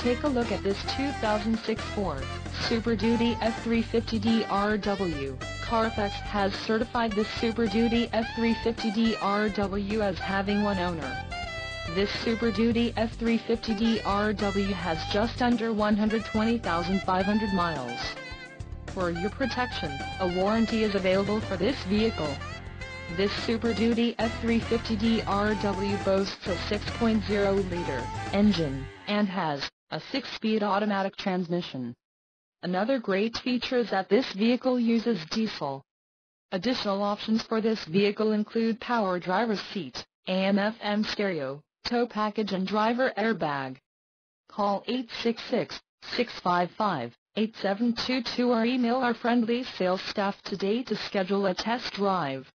take a look at this 2006 Ford Super Duty F-350 DRW. Carfax has certified this Super Duty F-350 DRW as having one owner. This Super Duty F-350 DRW has just under 120,500 miles. For your protection, a warranty is available for this vehicle. This Super Duty F-350 DRW boasts a 6.0-liter engine, and has a 6-speed automatic transmission. Another great feature is that this vehicle uses diesel. Additional options for this vehicle include power driver's seat, AM/FM stereo, tow package and driver airbag. Call 866-655-8722 or email our friendly sales staff today to schedule a test drive.